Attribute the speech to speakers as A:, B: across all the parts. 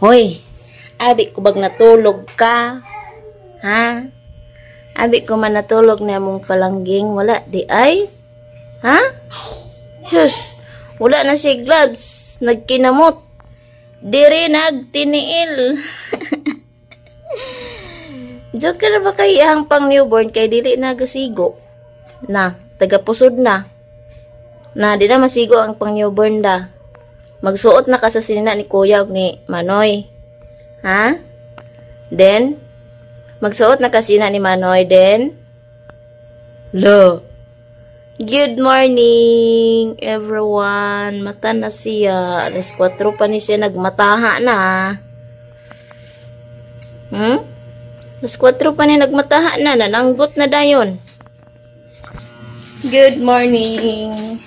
A: Hoy, abi ko bag natulog ka? Ha? Abi ko man natulog na mong palangging, wala di ay? Ha? Shush, wala na si gloves, nagkinamot. Diri nagtiniil. Joke na ba kay ihang pang newborn kay dili nagasigo? Na, tagapusod na. Na, di na masigo ang pang newborn da. Magsuot na ka sa sinina ni Kuya ug ni Manoy. Ha? Then, magsuot na ka sinina ni Manoy, then, lo. Good morning, everyone. Mata na siya. Alas 4 pa ni siya nagmataha na. Alas 4 pa ni nagmataha na. Nananggot na dayon. Good morning.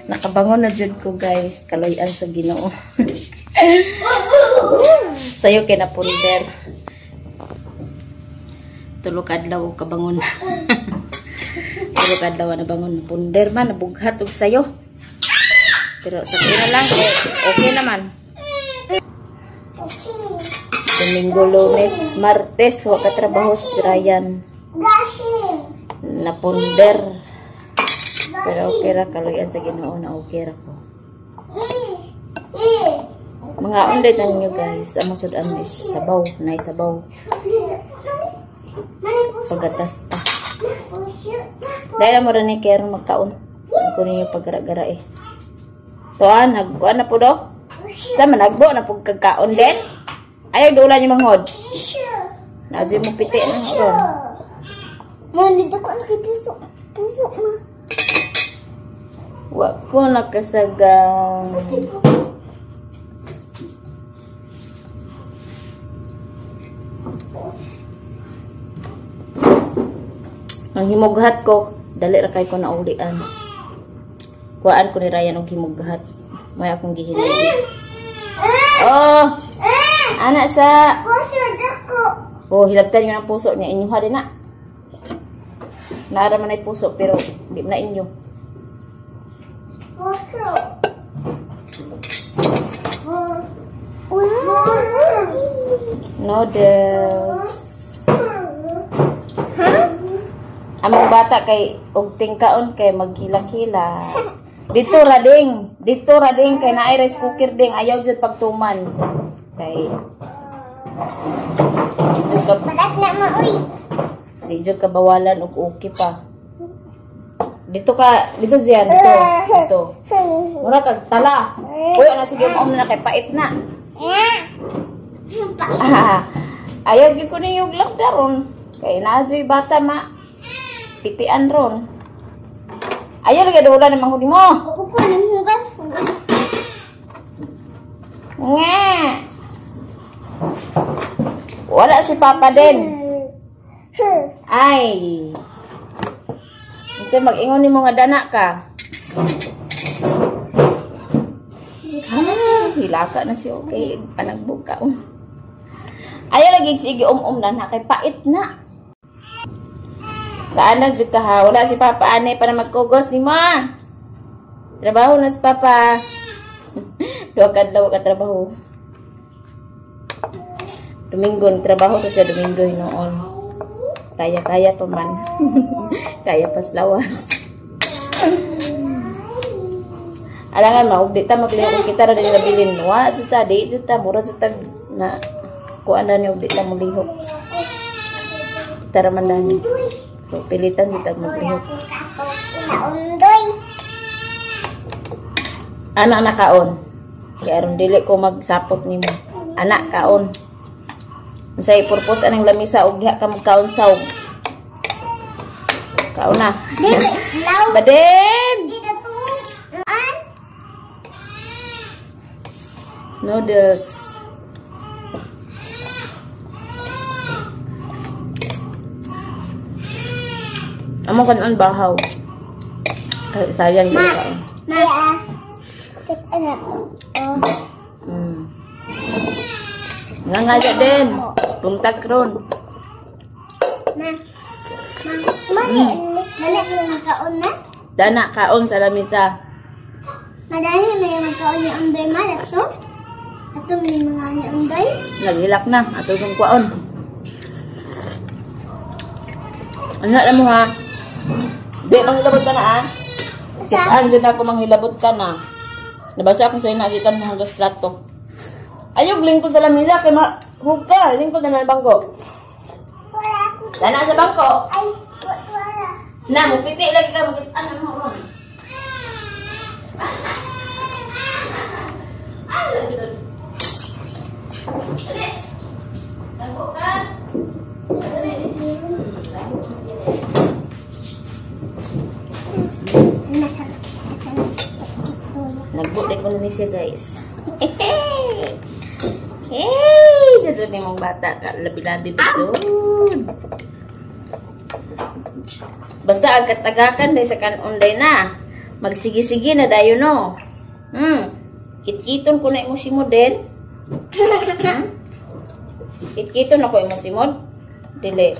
A: Nakabangon na dyan ko, guys. Kaloyan sa Ginoo. Sayo kay napulder. Tulog adlaw kabangon. Tulog adlaw na bangon na punder man, nabughat og sayo. Pero sa kina lang, okay naman. Domingo, Lunes, Martes, wa ka trabaho si Ryan. Na punder. Pero okay ra, kaloyan sa Ginoo na okay ra ko. Mga unday na ninyo, guys. Ang masudan is sabaw, na sabaw. Pagatas ta. Dahil mo rin ni kaya magkaon. Ako ninyo paggara-gara eh. Tuan, nagkuan na po do. Sa managbo na po kagkaon din. Ayaw doon lang yung manghod. Nadyo mo piti na ron.
B: Dito ko nakipuso. Puso ma.
A: Wag ko nakasagang. Ang himughat ko, dali ra kay ko na ulian. Kuan ko ni Ryan og himughat. May akong gihinuli. Oh! Anak sa
B: Puso dako.
A: oh, hilabtan niyo ng puso niya. Inyuha din na. Naara man ay puso pero di na inyo.
B: Puso.
A: Noodles. Among bata kay og tingkaon kay maghila-hila. Dito rading kay naay rice cooker ding ayaw jud pagtuman. Kay
B: Padak na mo uy.
A: di jud ka bawalan og okay pa. Dito Zian, dito. Mura kag tala. Uy, ana sige mo na kay pait na. Ayaw gyud ko niyog lang daron. Kay naajoy bata ma. Pitian ron. Ayaw lagi ada ulan ng manghudi mo.
B: Ako po nang hugas.
A: Nga. Wala si Papa din. Ay. Kasi mag-ingon ni mo nga dana ka. Hilaka na siya. Okay. Panagbog ka. Ayaw lagi sige na kay pait na. Kaanag jud ka ha. Wala si Papa ane para magkugos ni mo. Trabaho na si Papa. Duha kadlaw ka trabaho. Domingo trabaho to sa Domingo hinoon. Kaya pa man. Kaya pas lawas. Alangan maugdi ta magliho kita ra dili nabilin. Wa jud ta di jud ta mura jud ta na kuan na ni ugdi ta mulihok. Tara man dani. So, pilitan kita maglihok.
B: Inaundoy.
A: Anak na kaon. Kaya aron dili ko magsapot nimo. Anak kaon. Unsay purpose anang lamisa og diha ka magkaon saw. Kaon na. Baden. Noodles. Amo kanon bahaw. Ay, sayang yung kaon.
B: Maya. Kat anak.
A: Ngangaja din. Pungtag ron.
B: Mani mo magkaon na?
A: Dana kaon sa lamisa.
B: Madani may magkaon ni unday man ato. Ato may mga ni unday.
A: Naghilak na. Ato yung kwaon. Ano alam mo ha? Di, manghilabot ka na ah. Kitaan dyan ako manghilabot ka na. Nabasa akong sa'yo nagitan mo hanggang plato. Ayog, lingkod sa lamisa. Kaya mahug ka. Lingkod na bangko. Dana sa bangko.
B: Ay, wala.
A: Na, mupiti lagi ka. Ano mo ron? Ay, lagi doon. Dali. Bangko ka. Dali. Nagbulik ko na siya, guys. Hey! Dito ni mong bata ka. Labi-labi ba doon? Basta agad-agakan dahil sa kanunday na. Magsigi-sigi na dayo no. Kit-kiton ko na imo si model. Kit-kiton ako imo si mod. Dili.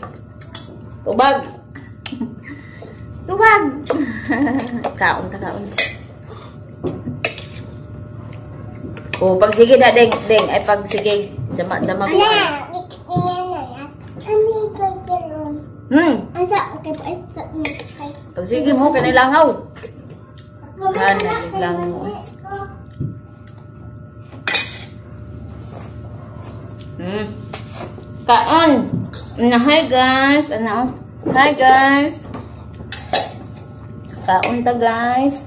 A: Tubag. Tubag. Kaon ta kaon. Oh, pag sige na deng, ay pag sige, jama-jama ko. Pag sige mo kanilangaw. Kanilangaw. Kaon. Hi guys, ano? Hi guys. Kaon ta guys.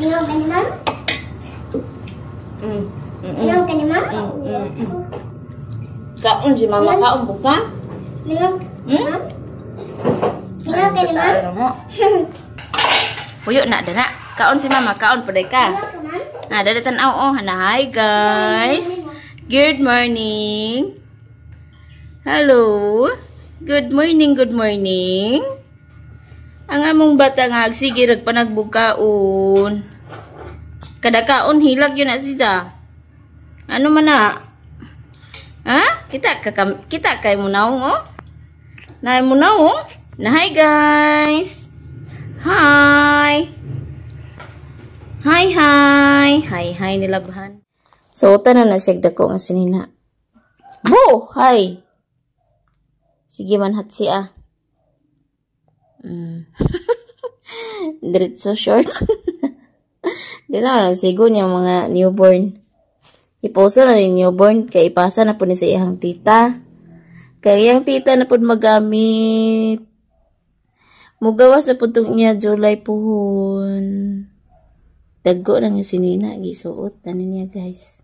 B: Inom ka ni Ma'am? Inom ka ni Ma'am?
A: Kaon si mama kaon buka?
B: Inom? Ma'am? Inom ka ni Ma'am?
A: Puyo na dana. Kaon si mama kaon paday ka.
B: Inom ka Ma'am?
A: Dada tanaw oh. Hi guys. Good morning. Hello. Good morning, good morning. Ang among bata nga sige rag panagbukaon. Kada kaon hilag yun na siya. Ano man na? Ha? Kita kay mo naong oh. Nay mo naong? Na hi guys. Hi. Hi nilabhan. So tanan na siya dako nga sinina. Bo, hi. Sige man hat siya. Diretso short. Di na sigo niya mga newborn. Iposo na rin newborn kay ipasa na po ni sa iyang tita. Kay iyang tita na po magamit. Mugawas na po itong niya July puhon. Daggo na nga sinina. Gisuot na niya guys.